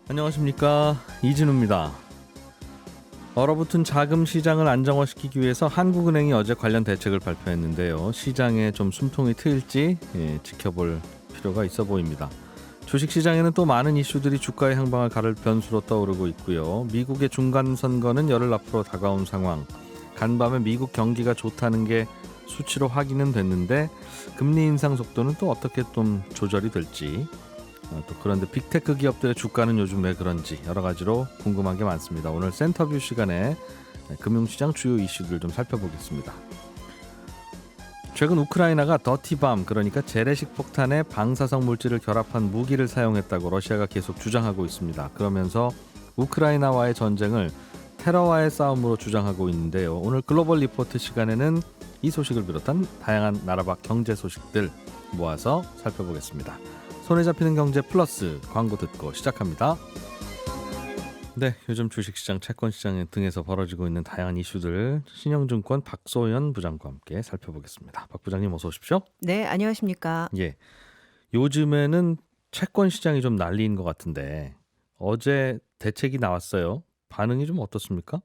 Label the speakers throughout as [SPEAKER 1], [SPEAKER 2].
[SPEAKER 1] 안녕하십니까, 이진우입니다. 얼어붙은 자금 시장을 안정화시키기 위해서 한국은행이 어제 관련 대책을 발표했는데요. 시장에 좀 숨통이 트일지 지켜볼 필요가 있어 보입니다. 주식시장에는 또 많은 이슈들이 주가의 행방을 가를 변수로 떠오르고 있고요. 미국의 중간선거는 열흘 앞으로 다가온 상황. 간밤에 미국 경기가 좋다는 게 수치로 확인은 됐는데 금리 인상 속도는 또 어떻게 좀 조절이 될지, 또 그런데 빅테크 기업들의 주가는 요즘 왜 그런지 여러 가지로 궁금한 게 많습니다. 오늘 센터뷰 시간에 금융시장 주요 이슈들 좀 살펴보겠습니다. 최근 우크라이나가 더티밤, 그러니까 재래식 폭탄에 방사성 물질을 결합한 무기를 사용했다고 러시아가 계속 주장하고 있습니다. 그러면서 우크라이나와의 전쟁을 테러와의 싸움으로 주장하고 있는데요. 오늘 글로벌 리포트 시간에는 이 소식을 비롯한 다양한 나라 밖 경제 소식들 모아서 살펴보겠습니다. 손에 잡히는 경제 플러스, 광고 듣고 시작합니다. 네, 요즘 주식시장, 채권시장 등에서 벌어지고 있는 다양한 이슈들 신영증권 박소연 부장과 함께 살펴보겠습니다. 박 부장님 어서 오십시오.
[SPEAKER 2] 네, 안녕하십니까.
[SPEAKER 1] 예, 요즘에는 채권시장이 좀 난리인 것 같은데 어제 대책이 나왔어요. 반응이 좀 어떻습니까?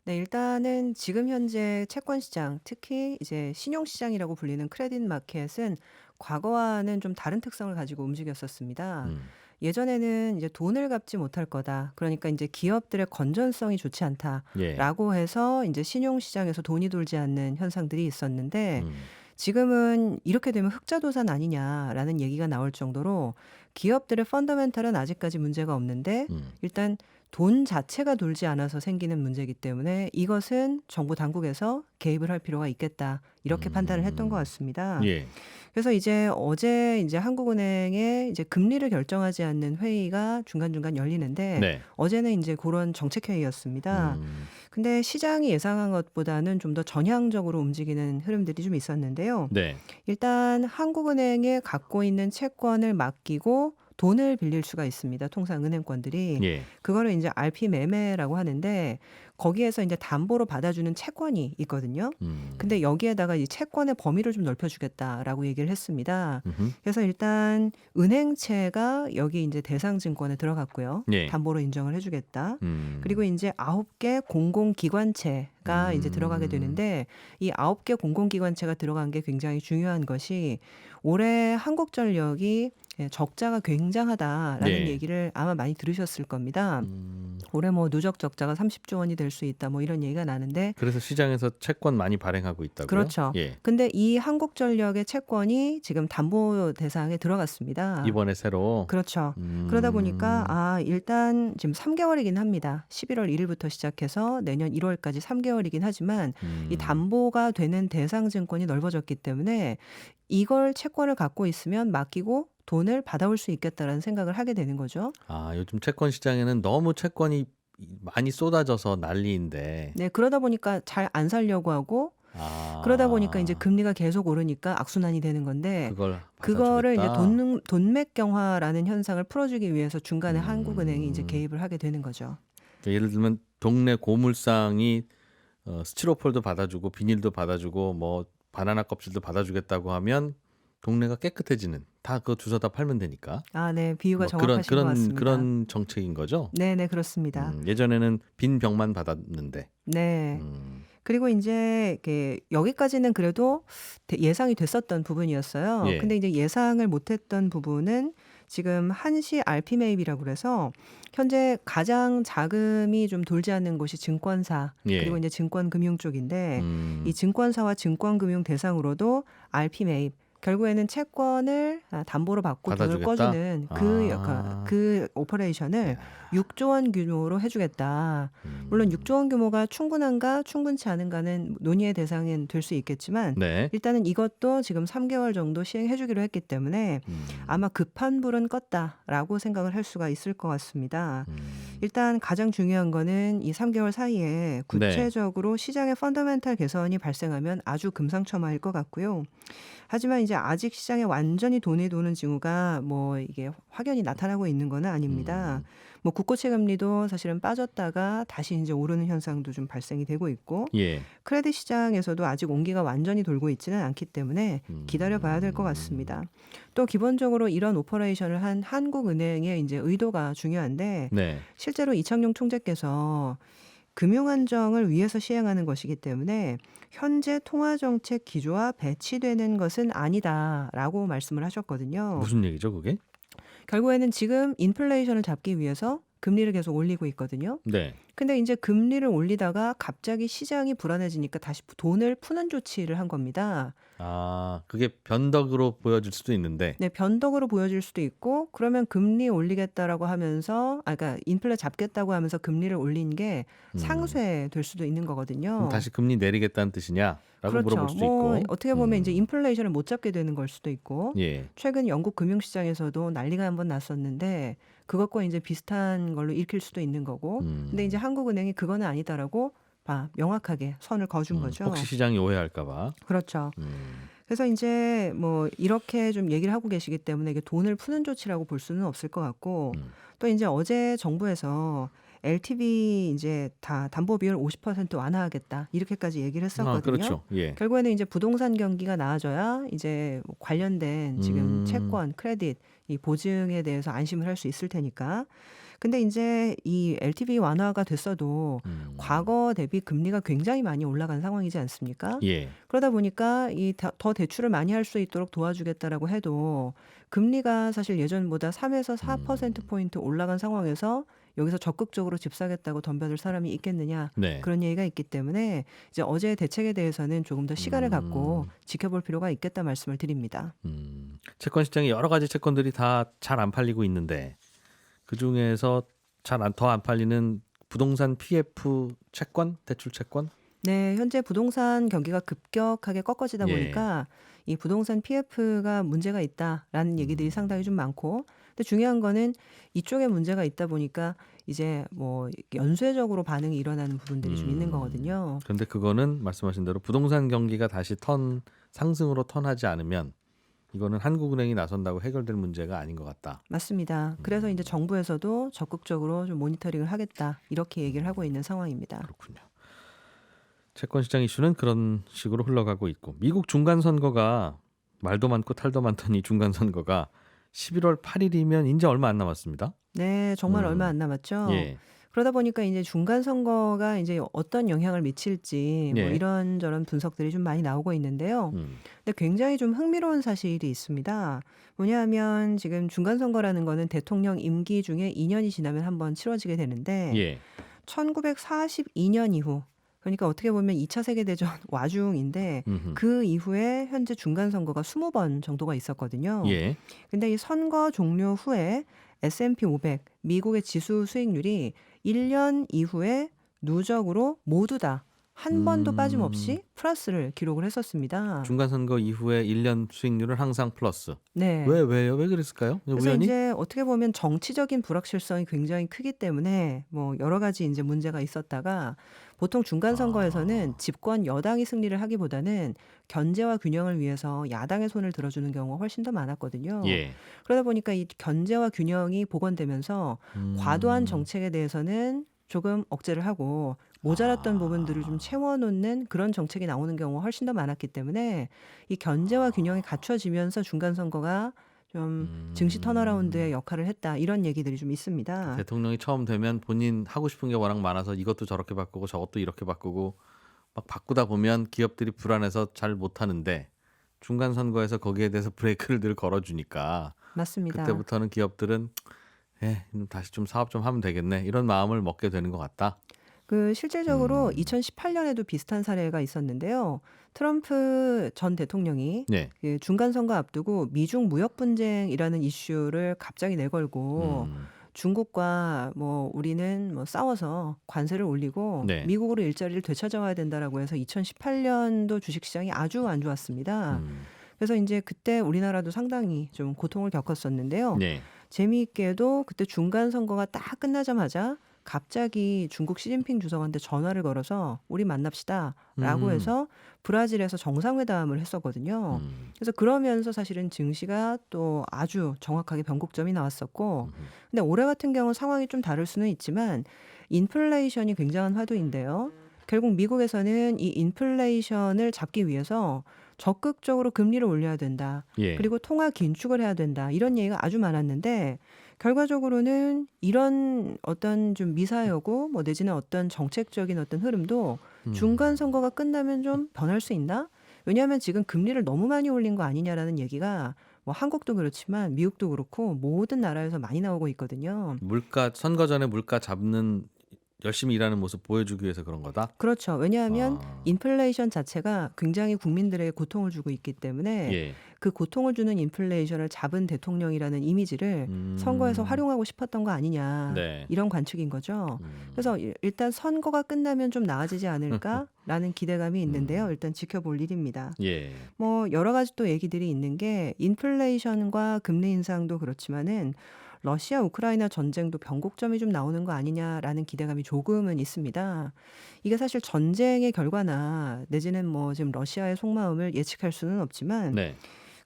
[SPEAKER 2] 네, 일단은 지금 현재 채권 시장, 특히 이제 신용 시장이라고 불리는 크레딧 마켓은 과거와는 좀 다른 특성을 가지고 움직였었습니다.
[SPEAKER 1] 음,
[SPEAKER 2] 예전에는 이제 돈을 갚지 못할 거다. 그러니까 이제 기업들의 건전성이 좋지
[SPEAKER 1] 예,
[SPEAKER 2] 않다라고 해서 이제 신용 시장에서 돈이 돌지 않는 현상들이 있었는데
[SPEAKER 1] 음,
[SPEAKER 2] 지금은 이렇게 되면 흑자도산 아니냐라는 얘기가 나올 정도로 기업들의 펀더멘탈은 아직까지 문제가 없는데
[SPEAKER 1] 음,
[SPEAKER 2] 일단 돈 자체가 돌지 않아서 생기는 문제이기 때문에 이것은 정부 당국에서 개입을 할 필요가 있겠다. 이렇게 판단을 했던 것 같습니다.
[SPEAKER 1] 예,
[SPEAKER 2] 그래서 이제 어제 이제 한국은행의 이제 금리를 결정하지 않는 회의가 중간중간 열리는데
[SPEAKER 1] 네,
[SPEAKER 2] 어제는 이제 그런 정책 회의였습니다.
[SPEAKER 1] 음,
[SPEAKER 2] 근데 시장이 예상한 것보다는 좀 더 전향적으로 움직이는 흐름들이 좀 있었는데요.
[SPEAKER 1] 네,
[SPEAKER 2] 일단 한국은행에 갖고 있는 채권을 맡기고 돈을 빌릴 수가 있습니다. 통상 은행권들이.
[SPEAKER 1] 예,
[SPEAKER 2] 그거를 이제 RP 매매라고 하는데 거기에서 이제 담보로 받아주는 채권이 있거든요.
[SPEAKER 1] 음,
[SPEAKER 2] 근데 여기에다가 이 채권의 범위를 좀 넓혀주겠다라고 얘기를 했습니다.
[SPEAKER 1] 음흠,
[SPEAKER 2] 그래서 일단 은행채가 여기 이제 대상증권에 들어갔고요.
[SPEAKER 1] 예,
[SPEAKER 2] 담보로 인정을 해주겠다. 그리고
[SPEAKER 1] 음,
[SPEAKER 2] 이제 9개 공공기관채가 이제 들어가게
[SPEAKER 1] 음,
[SPEAKER 2] 되는데 이 9개 공공기관채가 들어간 게 굉장히 중요한 것이 올해 한국전력이 적자가 굉장하다라는
[SPEAKER 1] 예,
[SPEAKER 2] 얘기를 아마 많이 들으셨을 겁니다.
[SPEAKER 1] 음.
[SPEAKER 2] 올해 뭐 누적 적자가 30조 원이 될 수 있다 뭐 이런 얘기가 나는데
[SPEAKER 1] 그래서 시장에서 채권 많이 발행하고 있다고요?
[SPEAKER 2] 그렇죠.
[SPEAKER 1] 예.
[SPEAKER 2] 근데 이 한국전력의 채권이 지금 담보 대상에 들어갔습니다.
[SPEAKER 1] 이번에 새로.
[SPEAKER 2] 그렇죠. 그러다 보니까 일단 지금 3개월이긴 합니다. 11월 1일부터 시작해서 내년 1월까지 3개월이긴 하지만 이
[SPEAKER 1] 음,
[SPEAKER 2] 담보가 되는 대상 증권이 넓어졌기 때문에 이걸 채권을 갖고 있으면 맡기고 돈을 받아올 수 있겠다라는 생각을 하게 되는 거죠.
[SPEAKER 1] 요즘 채권 시장에는 너무 채권이 많이 쏟아져서 난리인데,
[SPEAKER 2] 네, 그러다 보니까 잘 안 살려고 하고 그러다 보니까 이제
[SPEAKER 1] 아,
[SPEAKER 2] 금리가 계속 오르니까 악순환이 되는 건데
[SPEAKER 1] 그걸
[SPEAKER 2] 그거를 이제
[SPEAKER 1] 받아주겠다.
[SPEAKER 2] 돈맥 경화라는 현상을 풀어주기 위해서 중간에 한국은행이 이제
[SPEAKER 1] 음,
[SPEAKER 2] 개입을 하게 되는 거죠.
[SPEAKER 1] 예를 들면 동네 고물상이 스티로폴도 받아주고 비닐도 받아주고 뭐 바나나 껍질도 받아주겠다고 하면 동네가 깨끗해지는, 다 그 주워다 팔면 되니까.
[SPEAKER 2] 아, 네. 비유가
[SPEAKER 1] 뭐 그런
[SPEAKER 2] 정확하신 것 같습니다.
[SPEAKER 1] 그런 정책인 거죠.
[SPEAKER 2] 네네, 그렇습니다.
[SPEAKER 1] 예전에는 빈 병만 받았는데.
[SPEAKER 2] 네.
[SPEAKER 1] 음,
[SPEAKER 2] 그리고 인제 이렇게 여기까지는 그래도 예상이 됐었던 부분이었어요.
[SPEAKER 1] 예,
[SPEAKER 2] 근데 이제 예상을 못 했던 부분은 지금 한시 RP 매입이라고 그래서 현재 가장 자금이 좀 돌지 않는 곳이 증권사 그리고
[SPEAKER 1] 예,
[SPEAKER 2] 인제 증권금융 쪽인데 이
[SPEAKER 1] 음,
[SPEAKER 2] 증권사와 증권금융 대상으로도 RP 매입 결국에는 채권을 담보로 받고 돈을
[SPEAKER 1] 받아주겠다.
[SPEAKER 2] 꿔주는
[SPEAKER 1] 아,
[SPEAKER 2] 그 오퍼레이션을
[SPEAKER 1] 야,
[SPEAKER 2] 6조 원 규모로 해주겠다. 물론
[SPEAKER 1] 음,
[SPEAKER 2] 6조 원 규모가 충분한가 충분치 않은가는 논의의 대상은 될 수 있겠지만
[SPEAKER 1] 네,
[SPEAKER 2] 일단은 이것도 지금 3개월 정도 시행해 주기로 했기 때문에
[SPEAKER 1] 음,
[SPEAKER 2] 아마 급한 불은 껐다라고 생각을 할 수가 있을 것 같습니다.
[SPEAKER 1] 음,
[SPEAKER 2] 일단 가장 중요한 거는 이 3개월 사이에
[SPEAKER 1] 네,
[SPEAKER 2] 구체적으로 시장의 펀더멘탈 개선이 발생하면 아주 금상첨화일 것 같고요. 하지만 이제 아직 시장에 완전히 돈이 도는 징후가 뭐 이게 확연히 나타나고 있는 건 아닙니다.
[SPEAKER 1] 음,
[SPEAKER 2] 뭐 국고채 금리도 사실은 빠졌다가 다시 이제 오르는 현상도 좀 발생이 되고 있고
[SPEAKER 1] 예.
[SPEAKER 2] 크레딧 시장에서도 아직 온기가 완전히 돌고 있지는 않기 때문에 기다려 봐야 될 것 같습니다. 또 기본적으로 이런 오퍼레이션을 한 한국은행의 이제 의도가 중요한데
[SPEAKER 1] 네.
[SPEAKER 2] 실제로 이창용 총재께서 금융 안정을 위해서 시행하는 것이기 때문에 현재 통화 정책 기조와 배치되는 것은 아니다라고 말씀을 하셨거든요.
[SPEAKER 1] 무슨 얘기죠, 그게?
[SPEAKER 2] 결국에는 지금 인플레이션을 잡기 위해서 금리를 계속 올리고 있거든요.
[SPEAKER 1] 네.
[SPEAKER 2] 근데 이제 금리를 올리다가 갑자기 시장이 불안해지니까 다시 돈을 푸는 조치를 한 겁니다.
[SPEAKER 1] 아, 그게 변덕으로 보여질 수도 있는데.
[SPEAKER 2] 네, 변덕으로 보여질 수도 있고 그러면 금리 올리겠다라고 하면서 그러니까 인플레 잡겠다고 하면서 금리를 올린 게
[SPEAKER 1] 음.
[SPEAKER 2] 상쇄될 수도 있는
[SPEAKER 1] 그럼
[SPEAKER 2] 거거든요.
[SPEAKER 1] 다시 금리 내리겠다는 뜻이냐라고
[SPEAKER 2] 그렇죠.
[SPEAKER 1] 물어볼 수도
[SPEAKER 2] 뭐
[SPEAKER 1] 있고.
[SPEAKER 2] 어떻게 보면 이제 인플레이션을 못 잡게 되는 걸 수도 있고
[SPEAKER 1] 예.
[SPEAKER 2] 최근 영국 금융시장에서도 난리가 한번 났었는데 그것과 이제 비슷한 걸로 읽힐 수도 있는 거고 근데 이제 한국은행이 그거는 아니다라고 명확하게 선을 그어준 거죠.
[SPEAKER 1] 혹시 시장이 오해할까 봐.
[SPEAKER 2] 그렇죠. 그래서 이제 뭐 이렇게 좀 얘기를 하고 계시기 때문에 이게 돈을 푸는 조치라고 볼 수는 없을 것 같고 또 이제 어제 정부에서 LTV 이제 다 담보 비율 50% 완화하겠다 이렇게까지 얘기를
[SPEAKER 1] 아,
[SPEAKER 2] 했었거든요.
[SPEAKER 1] 그렇죠. 예.
[SPEAKER 2] 결국에는 이제 부동산 경기가 나아져야 이제 뭐 관련된 지금 채권, 크레딧 이 보증에 대해서 안심을 할 수 있을 테니까. 근데 이제 이 LTV 완화가 됐어도 과거 대비 금리가 굉장히 많이 올라간 상황이지 않습니까?
[SPEAKER 1] 예.
[SPEAKER 2] 그러다 보니까 이 더 대출을 많이 할 수 있도록 도와주겠다라고 해도 금리가 사실 예전보다 3에서 4%포인트 올라간 상황에서 여기서 적극적으로 집 사겠다고 덤벼들 사람이 있겠느냐
[SPEAKER 1] 네.
[SPEAKER 2] 그런 얘기가 있기 때문에 이제 어제의 대책에 대해서는 조금 더 시간을 갖고 지켜볼 필요가 있겠다 말씀을 드립니다.
[SPEAKER 1] 채권 시장에 여러 가지 채권들이 다 잘 안 팔리고 있는데 그 중에서 더 안 팔리는 부동산 PF 채권, 대출 채권?
[SPEAKER 2] 네, 현재 부동산 경기가 급격하게 꺾어지다
[SPEAKER 1] 예.
[SPEAKER 2] 보니까 이 부동산 PF가 문제가 있다라는 얘기들이 상당히 좀 많고, 근데 중요한 거는 이쪽에 문제가 있다 보니까 이제 뭐 연쇄적으로 반응이 일어나는 부분들이 좀 있는 거거든요.
[SPEAKER 1] 그런데 그거는 말씀하신 대로 부동산 경기가 다시 상승으로 턴하지 않으면 이거는 한국은행이 나선다고 해결될 문제가 아닌 것 같다.
[SPEAKER 2] 맞습니다. 그래서 이제 정부에서도 적극적으로 좀 모니터링을 하겠다 이렇게 얘기를 하고 있는 상황입니다.
[SPEAKER 1] 그렇군요. 채권 시장 이슈는 그런 식으로 흘러가고 있고 미국 중간 선거가 말도 많고 탈도 많던 이 중간 선거가 11월 8일이면 이제 얼마 안 남았습니다.
[SPEAKER 2] 네, 정말 얼마 안 남았죠.
[SPEAKER 1] 예.
[SPEAKER 2] 그러다 보니까 이제 중간 선거가 이제 어떤 영향을 미칠지 뭐
[SPEAKER 1] 예.
[SPEAKER 2] 이런저런 분석들이 좀 많이 나오고 있는데요. 근데 굉장히 좀 흥미로운 사실이 있습니다. 뭐냐하면 지금 중간 선거라는 거는 대통령 임기 중에 2년이 지나면 한번 치러지게 되는데
[SPEAKER 1] 예.
[SPEAKER 2] 1942년 이후 그러니까 어떻게 보면 2차 세계대전 와중인데 그 이후에 현재 중간 선거가 20번 정도가 있었거든요.
[SPEAKER 1] 예.
[SPEAKER 2] 근데 이 선거 종료 후에 S&P 500 미국의 지수 수익률이 1년 이후에 누적으로 모두 다 한 번도 빠짐없이 플러스를 기록을 했었습니다.
[SPEAKER 1] 중간 선거 이후에 1년 수익률은 항상 플러스.
[SPEAKER 2] 네.
[SPEAKER 1] 왜요? 왜 그랬을까요?
[SPEAKER 2] 그래서
[SPEAKER 1] 우연히?
[SPEAKER 2] 이제 어떻게 보면 정치적인 불확실성이 굉장히 크기 때문에 뭐 여러 가지 이제 문제가 있었다가 보통 중간 선거에서는 집권 여당이 승리를 하기보다는 견제와 균형을 위해서 야당의 손을 들어주는 경우가 훨씬 더 많았거든요.
[SPEAKER 1] 예.
[SPEAKER 2] 그러다 보니까 이 견제와 균형이 복원되면서 과도한 정책에 대해서는 조금 억제를 하고 모자랐던 부분들을 좀 채워놓는 그런 정책이 나오는 경우가 훨씬 더 많았기 때문에 이 견제와 균형이 갖춰지면서 중간 선거가 좀 증시 턴어라운드의 역할을 했다 이런 얘기들이 좀 있습니다.
[SPEAKER 1] 대통령이 처음 되면 본인 하고 싶은 게 워낙 많아서 이것도 저렇게 바꾸고 저것도 이렇게 바꾸고 막 바꾸다 보면 기업들이 불안해서 잘 못하는데 중간 선거에서 거기에 대해서 브레이크를 늘 걸어주니까
[SPEAKER 2] 맞습니다.
[SPEAKER 1] 그때부터는 기업들은 다시 좀 사업 좀 하면 되겠네 이런 마음을 먹게 되는 것 같다.
[SPEAKER 2] 그 실질적으로 2018년에도 비슷한 사례가 있었는데요. 트럼프 전 대통령이
[SPEAKER 1] 네.
[SPEAKER 2] 그 중간 선거 앞두고 미중 무역 분쟁이라는 이슈를 갑자기 내걸고 중국과 뭐 우리는 뭐 싸워서 관세를 올리고
[SPEAKER 1] 네.
[SPEAKER 2] 미국으로 일자리를 되찾아와야 된다라고 해서 2018년도 주식시장이 아주 안 좋았습니다. 그래서 이제 그때 우리나라도 상당히 좀 고통을 겪었었는데요.
[SPEAKER 1] 네.
[SPEAKER 2] 재미있게도 그때 중간 선거가 딱 끝나자마자 갑자기 중국 시진핑 주석한테 전화를 걸어서 우리 만납시다라고
[SPEAKER 1] 음.
[SPEAKER 2] 해서 브라질에서 정상회담을 했었거든요.
[SPEAKER 1] 음.
[SPEAKER 2] 그래서 그러면서 사실은 증시가 또 아주 정확하게 변곡점이 나왔었고,
[SPEAKER 1] 음흠.
[SPEAKER 2] 근데 올해 같은 경우는 상황이 좀 다를 수는 있지만 인플레이션이 굉장한 화두인데요. 결국 미국에서는 이 인플레이션을 잡기 위해서 적극적으로 금리를 올려야 된다.
[SPEAKER 1] 예.
[SPEAKER 2] 그리고 통화 긴축을 해야 된다. 이런 얘기가 아주 많았는데 결과적으로는 이런 어떤 좀 미사여구 뭐 내지는 어떤 정책적인 어떤 흐름도 중간 선거가 끝나면 좀 변할 수 있나? 왜냐하면 지금 금리를 너무 많이 올린 거 아니냐라는 얘기가 뭐 한국도 그렇지만 미국도 그렇고 모든 나라에서 많이 나오고 있거든요.
[SPEAKER 1] 물가 선거 전에 물가 잡는 열심히 일하는 모습 보여주기 위해서 그런 거다.
[SPEAKER 2] 그렇죠. 왜냐하면
[SPEAKER 1] 아.
[SPEAKER 2] 인플레이션 자체가 굉장히 국민들에게 고통을 주고 있기 때문에
[SPEAKER 1] 예.
[SPEAKER 2] 그 고통을 주는 인플레이션을 잡은 대통령이라는 이미지를 선거에서 활용하고 싶었던 거 아니냐.
[SPEAKER 1] 네.
[SPEAKER 2] 이런 관측인 거죠. 그래서 일단 선거가 끝나면 좀 나아지지 않을까라는 기대감이 있는데요. 일단 지켜볼 일입니다.
[SPEAKER 1] 예.
[SPEAKER 2] 뭐 여러 가지 또 얘기들이 있는 게 인플레이션과 금리 인상도 그렇지만은 러시아 우크라이나 전쟁도 변곡점이 좀 나오는 거 아니냐라는 기대감이 조금은 있습니다. 이게 사실 전쟁의 결과나 내지는 뭐 지금 러시아의 속마음을 예측할 수는 없지만
[SPEAKER 1] 네.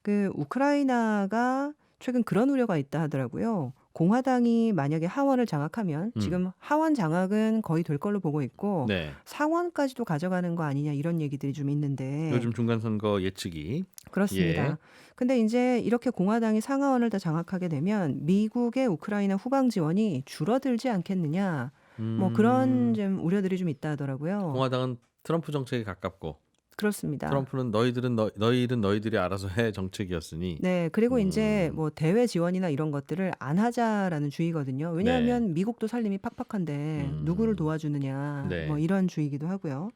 [SPEAKER 2] 그 우크라이나가 최근 그런 우려가 있다 하더라고요. 공화당이 만약에 하원을 장악하면 지금 하원 장악은 거의 될 걸로 보고 있고
[SPEAKER 1] 네.
[SPEAKER 2] 상원까지도 가져가는 거 아니냐 이런 얘기들이 좀 있는데
[SPEAKER 1] 요즘 중간 선거 예측이
[SPEAKER 2] 그렇습니다.
[SPEAKER 1] 예.
[SPEAKER 2] 근데 이제 이렇게 공화당이 상하원을 다 장악하게 되면 미국의 우크라이나 후방 지원이 줄어들지 않겠느냐. 뭐 그런 좀 우려들이 좀 있다 하더라고요.
[SPEAKER 1] 공화당은 트럼프 정책에 가깝고
[SPEAKER 2] 그렇습니다.
[SPEAKER 1] 트럼프는 너희들은 너희들이 알아서 해 정책이었으니
[SPEAKER 2] 네, 그리고 이제 뭐 대외 지원이나 이런 것들을 안 하자라는 주의거든요. 왜냐하면 미국도 살림이 팍팍한데 누구를 도와주느냐,
[SPEAKER 1] 네.
[SPEAKER 2] 뭐 이런 주의이기도 하고요.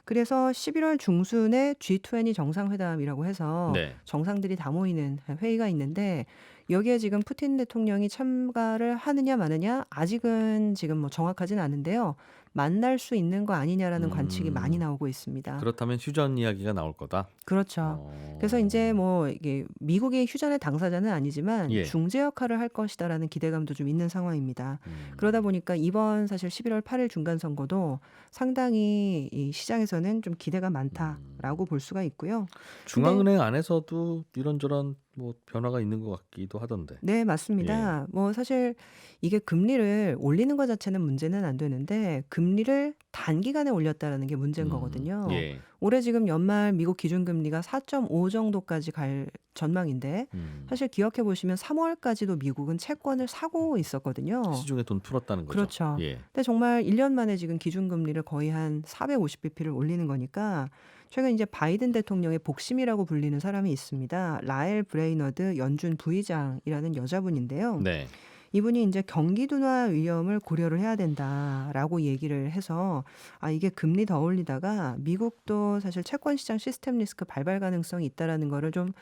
[SPEAKER 2] 그래서 11월 중순에 G20 정상회담이라고 해서
[SPEAKER 1] 네.
[SPEAKER 2] 정상들이 다 모이는 회의가 있는데 여기에 지금 푸틴 대통령이 참가를 하느냐 마느냐 아직은 지금 뭐 정확하진 않은데요. 만날 수 있는 거 아니냐라는 관측이 많이 나오고 있습니다.
[SPEAKER 1] 그렇다면 휴전 이야기가 나올 거다.
[SPEAKER 2] 그렇죠. 그래서 이제 뭐 이게 미국이 휴전의 당사자는 아니지만
[SPEAKER 1] 예.
[SPEAKER 2] 중재 역할을 할 것이다라는 기대감도 좀 있는 상황입니다. 그러다 보니까 이번 사실 11월 8일 중간 선거도 상당히 이 시장에서는 좀 기대가 많다라고 볼 수가 있고요.
[SPEAKER 1] 중앙은행 안에서도 이런저런 뭐 변화가 있는 것 같기도 하던데.
[SPEAKER 2] 네, 맞습니다. 뭐 사실 이게 금리를 올리는 것 자체는 문제는 안 되는데 금리를 단기간에 올렸다라는 게 문제인 거거든요.
[SPEAKER 1] 예.
[SPEAKER 2] 올해 지금 연말 미국 기준금리가 4.5 정도까지 갈 전망인데 사실 기억해 보시면 3월까지도 미국은 채권을 사고 있었거든요.
[SPEAKER 1] 시중에 돈 풀었다는 거죠.
[SPEAKER 2] 그렇죠.
[SPEAKER 1] 예.
[SPEAKER 2] 근데 정말 1년 만에 지금 기준금리를 거의 한 450bp를 올리는 거니까 최근 이제 바이든 대통령의 복심이라고 불리는 사람이 있습니다. 라엘 브레이너드 연준 부의장이라는 여자분인데요.
[SPEAKER 1] 네.
[SPEAKER 2] 이분이 이제 경기 둔화 위험을 고려를 해야 된다라고 얘기를 해서 이게 금리 더 올리다가 미국도 사실 채권 시장 시스템 리스크 발발 가능성이 있다라는 거를 좀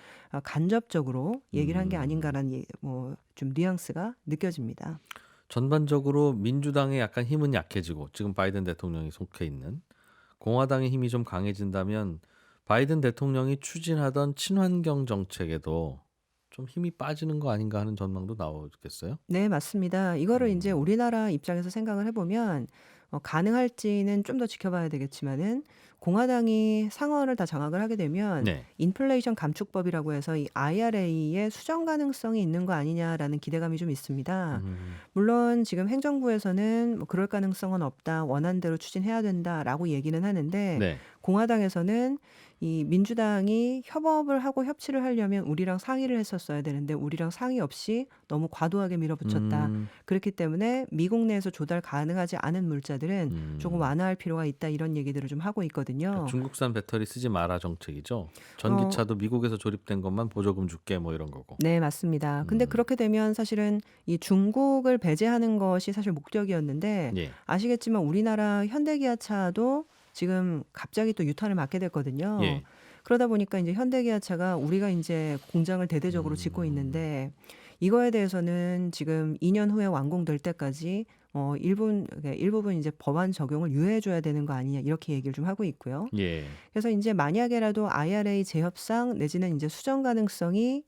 [SPEAKER 2] 간접적으로 얘기를 한 게 아닌가라는 뭐 좀 뉘앙스가 느껴집니다.
[SPEAKER 1] 전반적으로 민주당의 약간 힘은 약해지고 지금 바이든 대통령이 속해 있는 공화당의 힘이 좀 강해진다면 바이든 대통령이 추진하던 친환경 정책에도 좀 힘이 빠지는 거 아닌가 하는 전망도 나오겠어요?
[SPEAKER 2] 네, 맞습니다. 이거를 이제 우리나라 입장에서 생각을 해보면 가능할지는 좀 더 지켜봐야 되겠지만은 공화당이 상원을 다 장악을 하게 되면
[SPEAKER 1] 네.
[SPEAKER 2] 인플레이션 감축법이라고 해서 이 IRA의 수정 가능성이 있는 거 아니냐라는 기대감이 좀 있습니다. 물론 지금 행정부에서는 뭐 그럴 가능성은 없다, 원안대로 추진해야 된다라고 얘기는 하는데
[SPEAKER 1] 네.
[SPEAKER 2] 공화당에서는 이 민주당이 협업을 하고 협치를 하려면 우리랑 상의를 했었어야 되는데 우리랑 상의 없이 너무 과도하게 밀어붙였다. 그렇기 때문에 미국 내에서 조달 가능하지 않은 물자들은 조금 완화할 필요가 있다 이런 얘기들을 좀 하고 있거든요.
[SPEAKER 1] 그러니까 중국산 배터리 쓰지 마라 정책이죠. 전기차도 미국에서 조립된 것만 보조금 줄게 뭐 이런 거고.
[SPEAKER 2] 네, 맞습니다. 근데 그렇게 되면 사실은 이 중국을 배제하는 것이 사실 목적이었는데
[SPEAKER 1] 예.
[SPEAKER 2] 아시겠지만 우리나라 현대기아차도 지금 갑자기 또 유탄을 맞게 됐거든요.
[SPEAKER 1] 예.
[SPEAKER 2] 그러다 보니까 이제 현대기아차가 우리가 이제 공장을 대대적으로 짓고 있는데 이거에 대해서는 지금 2년 후에 완공될 때까지 일부분 이제 법안 적용을 유예해줘야 되는 거 아니냐 이렇게 얘기를 좀 하고 있고요.
[SPEAKER 1] 예.
[SPEAKER 2] 그래서 이제 만약에라도 IRA 재협상 내지는 이제 수정 가능성이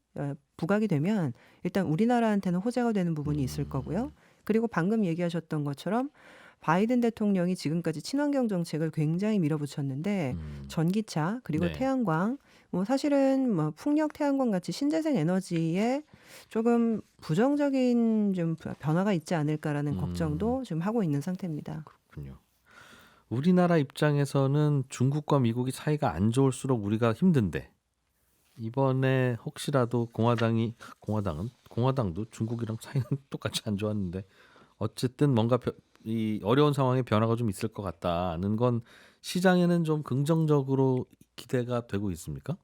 [SPEAKER 2] 부각이 되면 일단 우리나라한테는 호재가 되는 부분이 있을 거고요. 그리고 방금 얘기하셨던 것처럼 바이든 대통령이 지금까지 친환경 정책을 굉장히 밀어붙였는데 전기차 그리고
[SPEAKER 1] 네.
[SPEAKER 2] 태양광 뭐 사실은 뭐 풍력 태양광 같이 신재생 에너지에 조금 부정적인 좀 변화가 있지 않을까라는 걱정도 지금 하고 있는 상태입니다.
[SPEAKER 1] 그렇군요. 우리나라 입장에서는 중국과 미국이 사이가 안 좋을수록 우리가 힘든데 이번에 혹시라도 공화당도 중국이랑 사이는 똑같이 안 좋았는데 어쨌든 뭔가 이 어려운 상황에 변화가 좀 있을 것 같다는 건 시장에는 좀 긍정적으로 기대가 되고 있습니까?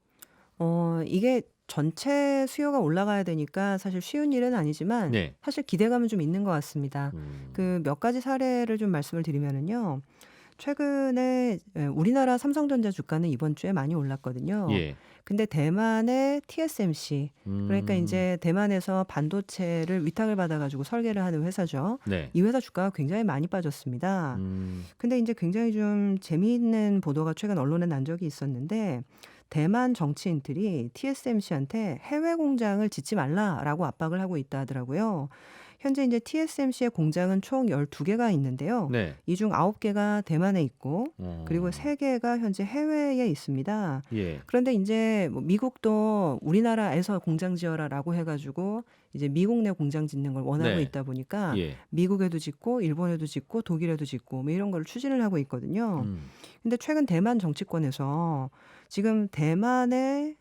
[SPEAKER 2] 이게 전체 수요가 올라가야 되니까 사실 쉬운 일은 아니지만
[SPEAKER 1] 네.
[SPEAKER 2] 사실 기대감은 좀 있는 것 같습니다.
[SPEAKER 1] 음,
[SPEAKER 2] 그 몇 가지 사례를 좀 말씀을 드리면은요. 최근에 우리나라 삼성전자 주가는 이번 주에 많이 올랐거든요.
[SPEAKER 1] 예.
[SPEAKER 2] 근데 대만의 TSMC 그러니까 이
[SPEAKER 1] 음,
[SPEAKER 2] 제 대만에서 반도체를 위탁을 받아 가지고 설계를 하는 회사죠.
[SPEAKER 1] 네.
[SPEAKER 2] 이 회사 주가가 굉장히 많이 빠졌습니다.
[SPEAKER 1] 음,
[SPEAKER 2] 근데 이제 굉장히 좀 재미있는 보도가 최근 언론에 난 적이 있었는데 대만 정치인들이 TSMC한테 해외 공장을 짓지 말라라고 압박을 하고 있다 하더라고요. 현재 이제 TSMC의 공장은 총 12개가 있는데요.
[SPEAKER 1] 네.
[SPEAKER 2] 이 중 9개가 대만에 있고 그리고
[SPEAKER 1] 어,
[SPEAKER 2] 3개가 현재 해외에 있습니다.
[SPEAKER 1] 예.
[SPEAKER 2] 그런데 이제 뭐 미국도 우리나라에서 공장 지어라라고 해가지고 이제 미국 내 공장 짓는 걸 원하고
[SPEAKER 1] 네.
[SPEAKER 2] 있다 보니까
[SPEAKER 1] 예.
[SPEAKER 2] 미국에도 짓고 일본에도 짓고 독일에도 짓고 뭐 이런 걸 추진을 하고 있거든요.
[SPEAKER 1] 음,
[SPEAKER 2] 근데 최근 대만 정치권에서 지금 대만의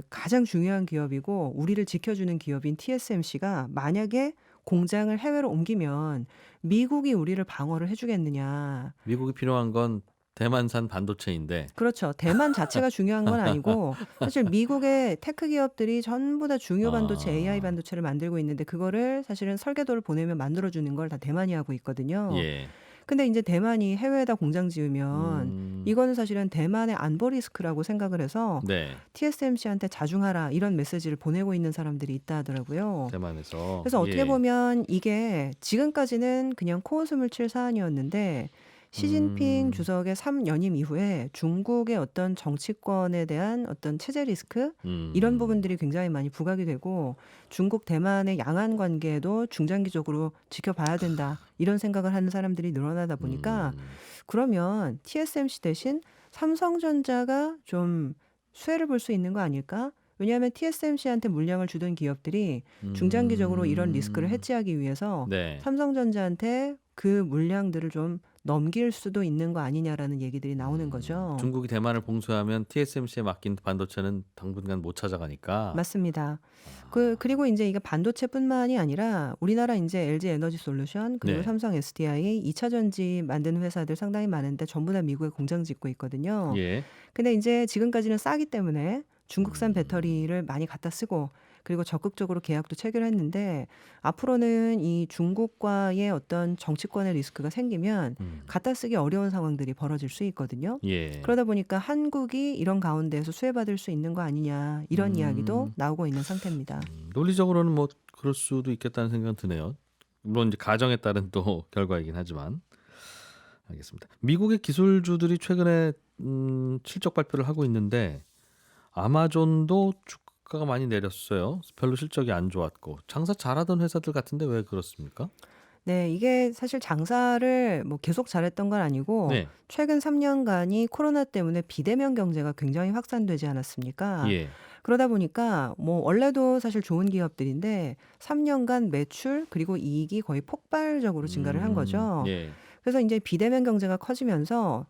[SPEAKER 2] 가장 중요한 기업이고 우리를 지켜주는 기업인 TSMC가 만약에 공장을 해외로 옮기면 미국이 우리를 방어를 해주겠느냐.
[SPEAKER 1] 미국이 필요한 건 대만산 반도체인데.
[SPEAKER 2] 그렇죠. 대만 자체가 중요한 건 아니고 사실 미국의 테크 기업들이 전부 다 중요 반도체, AI
[SPEAKER 1] 아,
[SPEAKER 2] 반도체를 만들고 있는데 그거를 사실은 설계도를 보내면 만들어주는 걸 다 대만이 하고 있거든요.
[SPEAKER 1] 예.
[SPEAKER 2] 근데 이제 대만이 해외에다 공장 지으면
[SPEAKER 1] 음,
[SPEAKER 2] 이거는 사실은 대만의 안보 리스크라고 생각을 해서
[SPEAKER 1] 네.
[SPEAKER 2] TSMC한테 자중하라 이런 메시지를 보내고 있는 사람들이 있다 하더라고요.
[SPEAKER 1] 대만에서.
[SPEAKER 2] 그래서 어떻게
[SPEAKER 1] 예.
[SPEAKER 2] 보면 이게 지금까지는 그냥 코웃음을 칠 사안이었는데 시진핑 주석의 3연임 이후에 중국의 어떤 정치권에 대한 어떤 체제 리스크 이런 부분들이 굉장히 많이 부각이 되고 중국 대만의 양안 관계도 중장기적으로 지켜봐야 된다 이런 생각을 하는 사람들이 늘어나다 보니까 그러면 TSMC 대신 삼성전자가 좀 수혜를 볼 수 있는 거 아닐까? 왜냐하면 TSMC한테 물량을 주던 기업들이 중장기적으로 이런 리스크를 해지하기 위해서
[SPEAKER 1] 네.
[SPEAKER 2] 삼성전자한테 그 물량들을 좀 넘길 수도 있는 거 아니냐라는 얘기들이 나오는 거죠.
[SPEAKER 1] 중국이 대만을 봉쇄하면 TSMC에 맡긴 반도체는 당분간 못 찾아가니까.
[SPEAKER 2] 맞습니다. 그리고 이제 이게 반도체뿐만이 아니라 우리나라 이제 LG 에너지 솔루션 그리고
[SPEAKER 1] 네.
[SPEAKER 2] 삼성 SDI 2차 전지 만드는 회사들 상당히 많은데 전부 다 미국에 공장 짓고 있거든요.
[SPEAKER 1] 예.
[SPEAKER 2] 근데 이제 지금까지는 싸기 때문에 중국산 배터리를 많이 갖다 쓰고 그리고 적극적으로 계약도 체결했는데 앞으로는 이 중국과의 어떤 정치권의 리스크가 생기면 갖다 쓰기 어려운 상황들이 벌어질 수 있거든요.
[SPEAKER 1] 예.
[SPEAKER 2] 그러다 보니까 한국이 이런 가운데에서 수혜받을 수 있는 거 아니냐 이런 이야기도 나오고 있는 상태입니다.
[SPEAKER 1] 논리적으로는 뭐 그럴 수도 있겠다는 생각은 드네요. 물론 이제 가정에 따른 또 결과이긴 하지만. 알겠습니다. 미국의 기술주들이 최근에 실적 발표를 하고 있는데 아마존도 주가가 많이 내렸어요. 별로 실적이 안 좋았고 장사 잘하던 회사들 같은데 왜 그렇습니까?
[SPEAKER 2] 네, 이게 사실 장사를 뭐 계속 잘했던 건 아니고
[SPEAKER 1] 네.
[SPEAKER 2] 최근 3년간이 코로나 때문에 비대면 경제가 굉장히 확산되지 않았습니까?
[SPEAKER 1] 예.
[SPEAKER 2] 그러다 보니까 뭐 원래도 사실 좋은 기업들인데 3년간 매출 그리고 이익이 거의 폭발적으로 증가를 한 거죠.
[SPEAKER 1] 예.
[SPEAKER 2] 그래서 이제 비대면 경제가 커지면서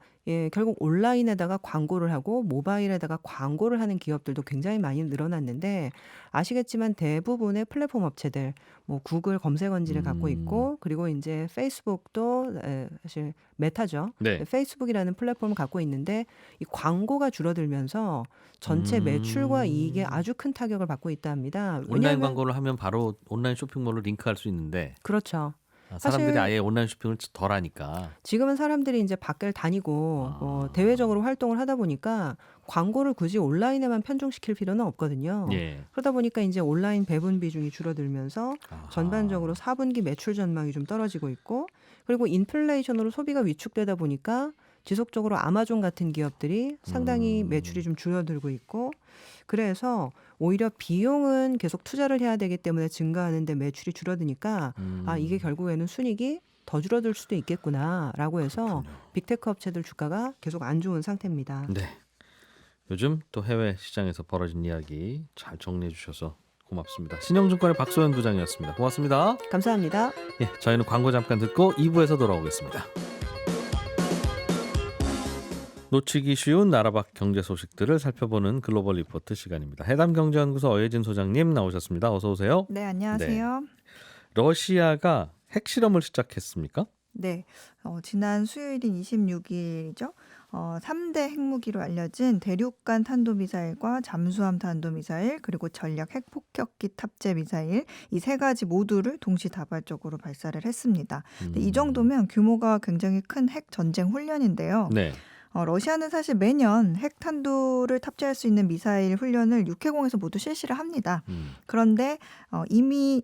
[SPEAKER 2] 결국 온라인에다가 광고를 하고 모바일에다가 광고를 하는 기업들도 굉장히 많이 늘어났는데 아시겠지만 대부분의 플랫폼 업체들 뭐 구글 검색 원지를 갖고 있고 그리고 이제 페이스북도 사실 메타죠.
[SPEAKER 1] 네.
[SPEAKER 2] 페이스북이라는 플랫폼을 갖고 있는데 이 광고가 줄어들면서 전체 매출과 이익에 아주 큰 타격을 받고 있다 합니다.
[SPEAKER 1] 온라인
[SPEAKER 2] 왜냐하면
[SPEAKER 1] 광고를 하면 바로 온라인 쇼핑몰로 링크할 수 있는데
[SPEAKER 2] 그렇죠.
[SPEAKER 1] 사람들이
[SPEAKER 2] 사실
[SPEAKER 1] 아예 온라인 쇼핑을 덜 하니까.
[SPEAKER 2] 지금은 사람들이 이제 밖을 다니고 대외적으로 활동을 하다 보니까 광고를 굳이 온라인에만 편중시킬 필요는 없거든요.
[SPEAKER 1] 예.
[SPEAKER 2] 그러다 보니까 이제 온라인 배분 비중이 줄어들면서
[SPEAKER 1] 아하.
[SPEAKER 2] 전반적으로 4분기 매출 전망이 좀 떨어지고 있고 그리고 인플레이션으로 소비가 위축되다 보니까 지속적으로 아마존 같은 기업들이 상당히
[SPEAKER 1] 음.
[SPEAKER 2] 매출이 좀 줄어들고 있고 그래서 오히려 비용은 계속 투자를 해야 되기 때문에 증가하는데 매출이 줄어드니까 이게 결국에는 순이익이 더 줄어들 수도 있겠구나라고 해서
[SPEAKER 1] 그렇군요.
[SPEAKER 2] 빅테크 업체들 주가가 계속 안 좋은 상태입니다.
[SPEAKER 1] 네. 요즘 또 해외 시장에서 벌어진 이야기 잘 정리해 주셔서 고맙습니다. 신영증권의 박소연 부장이었습니다. 고맙습니다.
[SPEAKER 2] 감사합니다.
[SPEAKER 1] 예, 저희는 광고 잠깐 듣고 2부에서 돌아오겠습니다. 놓치기 쉬운 나라 밖 경제 소식들을 살펴보는 글로벌 리포트 시간입니다. 해담경제연구소 어예진 소장님 나오셨습니다. 어서 오세요.
[SPEAKER 3] 네, 안녕하세요.
[SPEAKER 1] 러시아가 핵실험을 시작했습니까?
[SPEAKER 3] 네, 지난 수요일인 26일이죠. 3대 핵무기로 알려진 대륙간 탄도미사일과 잠수함 탄도미사일 그리고 전략 핵폭격기 탑재 미사일 이 세 가지 모두를 동시다발적으로 발사를 했습니다. 근데 이 정도면 규모가 굉장히 큰 핵 전쟁 훈련인데요.
[SPEAKER 1] 네.
[SPEAKER 3] 러시아는 사실 매년 핵 탄두를 탑재할 수 있는 미사일 훈련을 육해공에서 모두 실시를 합니다. 그런데 이미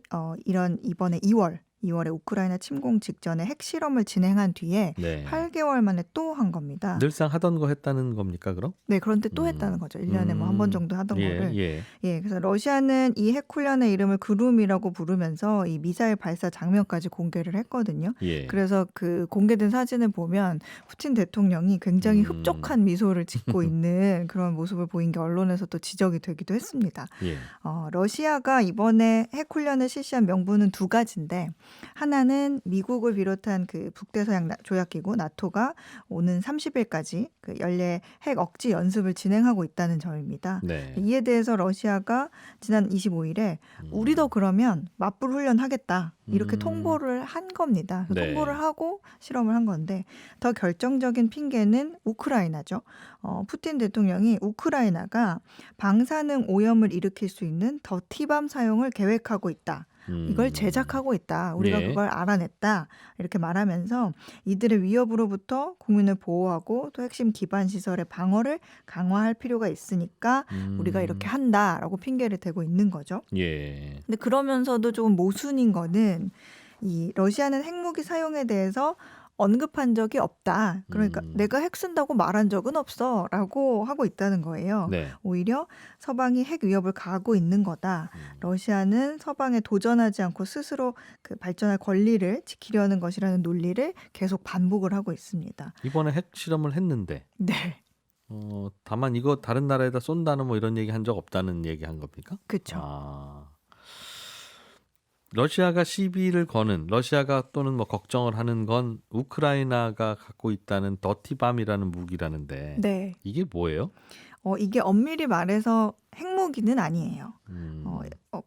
[SPEAKER 3] 이번에 2월에 우크라이나 침공 직전에 핵실험을 진행한 뒤에
[SPEAKER 1] 네.
[SPEAKER 3] 8개월 만에 또 한 겁니다.
[SPEAKER 1] 늘상 하던 거 했다는 겁니까, 그럼?
[SPEAKER 3] 네, 그런데 또 했다는 거죠. 1년에 뭐 한 번 정도 하던 거를.
[SPEAKER 1] 예.
[SPEAKER 3] 그래서 러시아는 이 핵훈련의 이름을 그룸이라고 부르면서 이 미사일 발사 장면까지 공개를 했거든요.
[SPEAKER 1] 예.
[SPEAKER 3] 그래서 그 공개된 사진을 보면 푸틴 대통령이 굉장히 흡족한 미소를 짓고 있는 그런 모습을 보인 게 언론에서도 지적이 되기도 했습니다.
[SPEAKER 1] 예.
[SPEAKER 3] 러시아가 이번에 핵훈련을 실시한 명분은 두 가지인데 하나는 미국을 비롯한 그 북대서양 조약기구 나토가 오는 30일까지 그 연례 핵 억지 연습을 진행하고 있다는 점입니다.
[SPEAKER 1] 네.
[SPEAKER 3] 이에 대해서 러시아가 지난 25일에 우리도 그러면 맞불 훈련하겠다 이렇게 통보를 한 겁니다.
[SPEAKER 1] 네.
[SPEAKER 3] 통보를 하고 실험을 한 건데 더 결정적인 핑계는 우크라이나죠. 푸틴 대통령이 우크라이나가 방사능 오염을 일으킬 수 있는 더티밤 사용을 계획하고 있다. 이걸 제작하고 있다. 우리가
[SPEAKER 1] 예.
[SPEAKER 3] 그걸 알아냈다. 이렇게 말하면서 이들의 위협으로부터 국민을 보호하고 또 핵심 기반 시설의 방어를 강화할 필요가 있으니까 우리가 이렇게 한다라고 핑계를 대고 있는 거죠.
[SPEAKER 1] 예.
[SPEAKER 3] 근데 그러면서도 조금 모순인 거는 이 러시아는 핵무기 사용에 대해서 언급한 적이 없다. 그러니까 내가 핵 쓴다고 말한 적은 없어라고 하고 있다는 거예요.
[SPEAKER 1] 네.
[SPEAKER 3] 오히려 서방이 핵 위협을 가하고 있는 거다. 러시아는 서방에 도전하지 않고 스스로 그 발전할 권리를 지키려는 것이라는 논리를 계속 반복을 하고 있습니다.
[SPEAKER 1] 이번에 핵 실험을 했는데
[SPEAKER 3] 네,
[SPEAKER 1] 다만 이거 다른 나라에다 쏜다는 뭐 이런 얘기 한 적 없다는 얘기 한 겁니까?
[SPEAKER 3] 그렇죠.
[SPEAKER 1] 러시아가 시비를 거는 러시아가 또는 뭐 걱정을 하는 건 우크라이나가 갖고 있다는 더티밤이라는 무기라는데
[SPEAKER 3] 네,
[SPEAKER 1] 이게 뭐예요?
[SPEAKER 3] 이게 엄밀히 말해서 핵무기는 아니에요.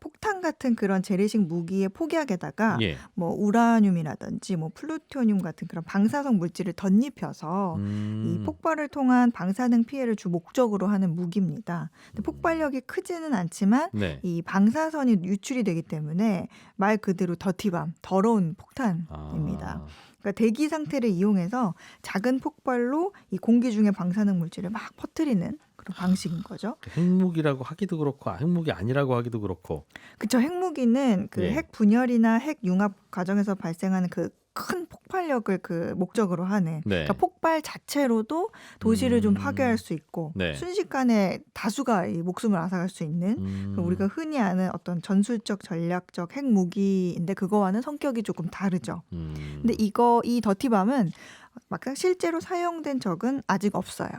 [SPEAKER 3] 폭탄 같은 그런 재래식 무기의 폭약에다가
[SPEAKER 1] 예.
[SPEAKER 3] 뭐 우라늄이라든지 뭐 플루토늄 같은 그런 방사성 물질을 덧입혀서 이 폭발을 통한 방사능 피해를 주 목적으로 하는 무기입니다. 근데 폭발력이 크지는 않지만
[SPEAKER 1] 네.
[SPEAKER 3] 이 방사선이 유출이 되기 때문에 말 그대로 더티밤, 더러운 폭탄입니다. 그러니까 대기 상태를 이용해서 작은 폭발로 이 공기 중에 방사능 물질을 막 퍼뜨리는 그런 방식인 거죠.
[SPEAKER 1] 핵무기라고 하기도 그렇고 핵무기 아니라고 하기도 그렇고.
[SPEAKER 3] 그쵸. 핵무기는 그
[SPEAKER 1] 예.
[SPEAKER 3] 핵 분열이나 핵 융합 과정에서 발생하는 그 큰 폭발력을 그 목적으로 하는
[SPEAKER 1] 네.
[SPEAKER 3] 그러니까 폭발 자체로도 도시를 좀 파괴할 수 있고
[SPEAKER 1] 네.
[SPEAKER 3] 순식간에 다수가 이 목숨을 앗아갈 수 있는 그 우리가 흔히 아는 어떤 전술적 전략적 핵무기인데 그거와는 성격이 조금 다르죠. 근데 이 더티밤은 막상 실제로 사용된 적은 아직 없어요.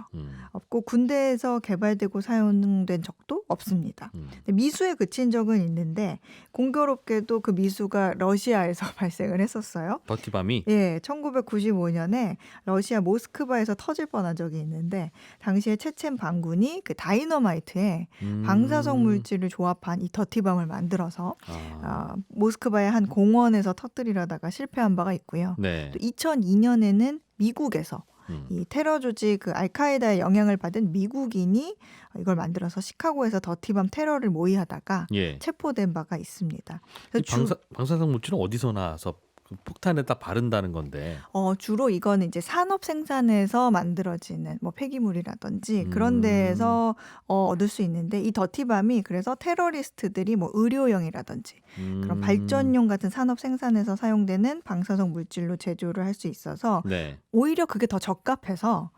[SPEAKER 3] 없고 군대에서 개발되고 사용된 적도 없습니다. 근데 미수에 그친 적은 있는데 공교롭게도 그 미수가 러시아에서 발생을 했었어요.
[SPEAKER 1] 더티밤이
[SPEAKER 3] 예, 1995년에 러시아 모스크바에서 터질 뻔한 적이 있는데 당시에 체첸 반군이 그 다이너마이트에 방사성 물질을 조합한 이 더티밤을 만들어서 모스크바의 한 공원에서 터뜨리려다가 실패한 바가 있고요.
[SPEAKER 1] 네.
[SPEAKER 3] 또 2002년에는 미국에서 이 테러 조직 그 알카에다의 영향을 받은 미국인이 이걸 만들어서 시카고에서 더티밤 테러를 모의하다가
[SPEAKER 1] 예.
[SPEAKER 3] 체포된 바가 있습니다.
[SPEAKER 1] 이 방사성 물질은 어디서 나서 그 폭탄에다 바른다는 건데.
[SPEAKER 3] 주로 이거는 이제 산업 생산에서 만들어지는 뭐 폐기물이라든지 그런 데에서 얻을 수 있는데 이 더티밤이 그래서 테러리스트들이 뭐 의료용이라든지 그런 발전용 같은 산업 생산에서 사용되는 방사성 물질로 제조를 할 수 있어서
[SPEAKER 1] 네.
[SPEAKER 3] 오히려 그게 더 적합해서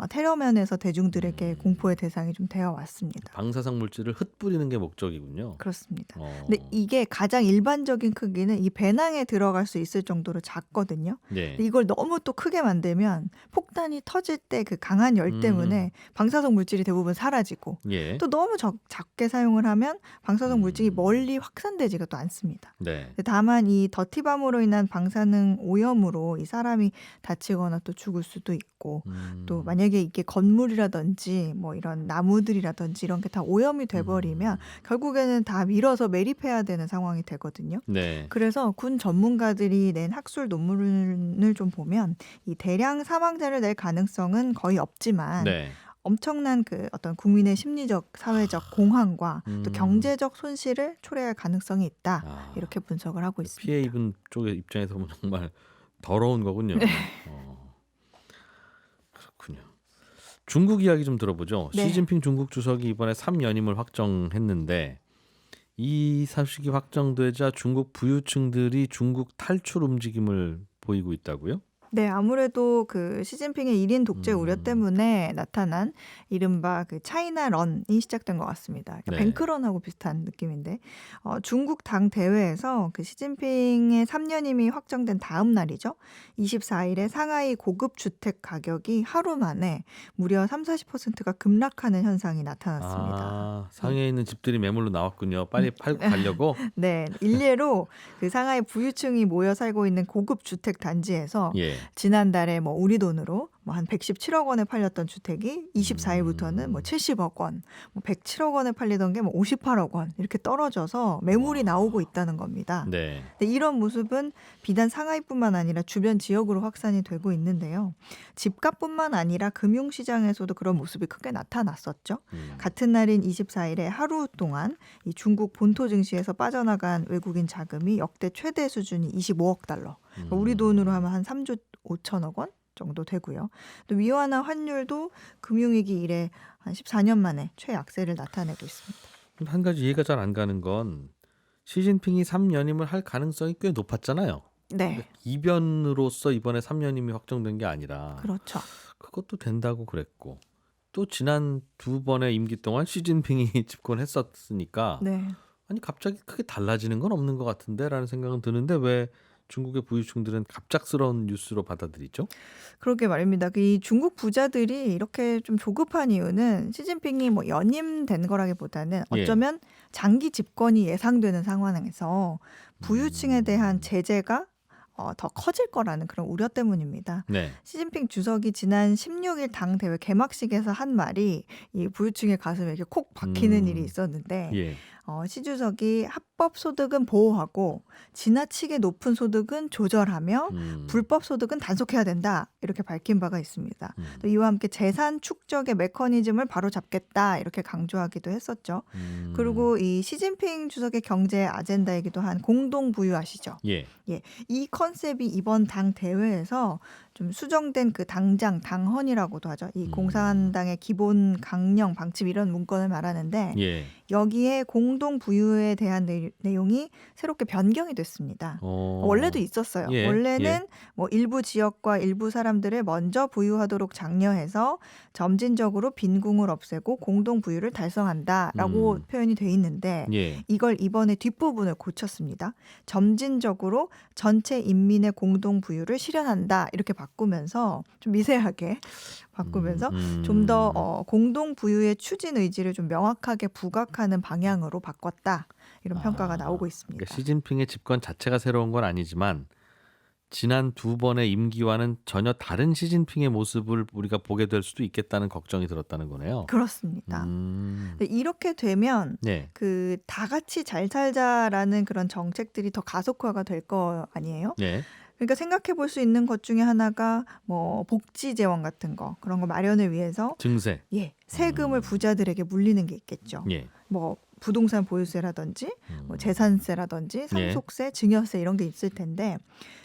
[SPEAKER 3] 테러 면에서 대중들에게 공포의 대상이 좀 되어 왔습니다.
[SPEAKER 1] 방사성 물질을 흩뿌리는 게 목적이군요.
[SPEAKER 3] 그렇습니다.
[SPEAKER 1] 어.
[SPEAKER 3] 근데 이게 가장 일반적인 크기는 이 배낭에 들어갈 수 있을 정도로 작거든요.
[SPEAKER 1] 네.
[SPEAKER 3] 근데 이걸 너무 또 크게 만들면 폭탄이 터질 때 그 강한 열 때문에 방사성 물질이 대부분 사라지고
[SPEAKER 1] 예.
[SPEAKER 3] 또 너무 작게 사용을 하면 방사성 물질이 멀리 확산되지가 또 않습니다.
[SPEAKER 1] 네.
[SPEAKER 3] 근데 다만 이 더티밤으로 인한 방사능 오염으로 이 사람이 다치거나 또 죽을 수도 있고 또 만약에 이게 건물이라든지 뭐 이런 나무들이라든지 이런 게 다 오염이 돼버리면 결국에는 다 밀어서 매립해야 되는 상황이 되거든요.
[SPEAKER 1] 네.
[SPEAKER 3] 그래서 군 전문가들이 낸 학술 논문을 좀 보면 이 대량 사망자를 낼 가능성은 거의 없지만
[SPEAKER 1] 네.
[SPEAKER 3] 엄청난 그 어떤 국민의 심리적, 사회적 공황과 또 경제적 손실을 초래할 가능성이 있다.
[SPEAKER 1] 아,
[SPEAKER 3] 이렇게 분석을 하고 있습니다.
[SPEAKER 1] 피해 입은 쪽의 입장에서 보면 정말 더러운 거군요. 그렇군요. 중국 이야기 좀 들어보죠.
[SPEAKER 3] 네.
[SPEAKER 1] 시진핑 중국 주석이 이번에 3연임을 확정했는데 이 소식이 확정되자 중국 부유층들이 중국 탈출 움직임을 보이고 있다고요?
[SPEAKER 3] 네, 아무래도 그 시진핑의 1인 독재 우려 때문에 나타난 이른바 그 차이나런이 시작된 것 같습니다. 그러니까
[SPEAKER 1] 네.
[SPEAKER 3] 뱅크런하고 비슷한 느낌인데 중국 당 대회에서 그 시진핑의 3년임이 확정된 다음 날이죠. 24일에 상하이 고급 주택 가격이 하루 만에 무려 30-40%가 급락하는 현상이 나타났습니다.
[SPEAKER 1] 아, 상해에 있는 집들이 매물로 나왔군요. 빨리 팔고 가려고.
[SPEAKER 3] 네, 일례로 그 상하이 부유층이 모여 살고 있는 고급 주택 단지에서
[SPEAKER 1] 예.
[SPEAKER 3] 지난달에 뭐 우리 돈으로 뭐 한 117억 원에 팔렸던 주택이 24일부터는 뭐 70억 원, 뭐 107억 원에 팔리던 게 뭐 58억 원 이렇게 떨어져서 매물이 나오고 있다는 겁니다.
[SPEAKER 1] 네.
[SPEAKER 3] 근데 이런 모습은 비단 상하이뿐만 아니라 주변 지역으로 확산이 되고 있는데요. 집값뿐만 아니라 금융시장에서도 그런 모습이 크게 나타났었죠. 같은 날인 24일에 하루 동안 이 중국 본토 증시에서 빠져나간 외국인 자금이 역대 최대 수준이 25억 달러. 그러니까 우리 돈으로 하면 한 3조 5천억 원 정도 되고요. 또 위안화 환율도 금융위기 이래 한 14년 만에 최약세를 나타내고 있습니다.
[SPEAKER 1] 한 가지 이해가 잘 안 가는 건 시진핑이 3연임을 할 가능성이 꽤 높았잖아요.
[SPEAKER 3] 네,
[SPEAKER 1] 이변으로서 이번에 3연임이 확정된 게 아니라
[SPEAKER 3] 그렇죠.
[SPEAKER 1] 그것도 된다고 그랬고 또 지난 두 번의 임기 동안 시진핑이 집권했었으니까
[SPEAKER 3] 네.
[SPEAKER 1] 아니 갑자기 크게 달라지는 건 없는 것 같은데라는 생각은 드는데 왜 중국의 부유층들은 갑작스러운 뉴스로 받아들이죠?
[SPEAKER 3] 그러게 말입니다. 이 중국 부자들이 이렇게 좀 조급한 이유는 시진핑이 뭐 연임된 거라기보다는 어쩌면 장기 집권이 예상되는 상황에서 부유층에 대한 제재가 더 커질 거라는 그런 우려 때문입니다.
[SPEAKER 1] 네.
[SPEAKER 3] 시진핑 주석이 지난 16일 당 대회 개막식에서 한 말이 이 부유층의 가슴에 이렇게 콕 박히는 일이 있었는데
[SPEAKER 1] 예.
[SPEAKER 3] 시 주석이 합법 소득은 보호하고 지나치게 높은 소득은 조절하며 불법 소득은 단속해야 된다 이렇게 밝힌 바가 있습니다. 또 이와 함께 재산 축적의 메커니즘을 바로잡겠다 이렇게 강조하기도 했었죠. 그리고 이 시진핑 주석의 경제 아젠다이기도 한 공동 부유 아시죠?
[SPEAKER 1] 예.
[SPEAKER 3] 이 컨셉이 이번 당 대회에서 좀 수정된 그 당헌이라고도 하죠. 이 공산당의 기본 강령 방침 이런 문건을 말하는데
[SPEAKER 1] 예.
[SPEAKER 3] 여기에 공동 부유에 대한 내용이 새롭게 변경이 됐습니다. 원래도 있었어요.
[SPEAKER 1] 예,
[SPEAKER 3] 원래는 뭐 일부 지역과 일부 사람들을 먼저 부유하도록 장려해서 점진적으로 빈궁을 없애고 공동 부유를 달성한다라고 표현이 돼 있는데
[SPEAKER 1] 예.
[SPEAKER 3] 이걸 이번에 뒷부분을 고쳤습니다. 점진적으로 전체 인민의 공동 부유를 실현한다 이렇게 바꾸면서 좀 미세하게 바꾸면서 좀 더 공동 부유의 추진 의지를 좀 명확하게 부각하는 방향으로 바꿨다 이런 평가가 나오고 있습니다.
[SPEAKER 1] 그러니까 시진핑의 집권 자체가 새로운 건 아니지만 지난 두 번의 임기와는 전혀 다른 시진핑의 모습을 우리가 보게 될 수도 있겠다는 걱정이 들었다는 거네요.
[SPEAKER 3] 그렇습니다. 근데 이렇게 되면
[SPEAKER 1] 네.
[SPEAKER 3] 그 다 같이 잘 살자라는 그런 정책들이 더 가속화가 될 거 아니에요?
[SPEAKER 1] 네.
[SPEAKER 3] 그러니까 생각해 볼 수 있는 것 중에 하나가 뭐 복지 재원 같은 거 그런 거 마련을 위해서
[SPEAKER 1] 증세.
[SPEAKER 3] 세금을 부자들에게 물리는 게 있겠죠.
[SPEAKER 1] 예.
[SPEAKER 3] 뭐 부동산 보유세라든지 뭐 재산세라든지 상속세, 증여세 이런 게 있을 텐데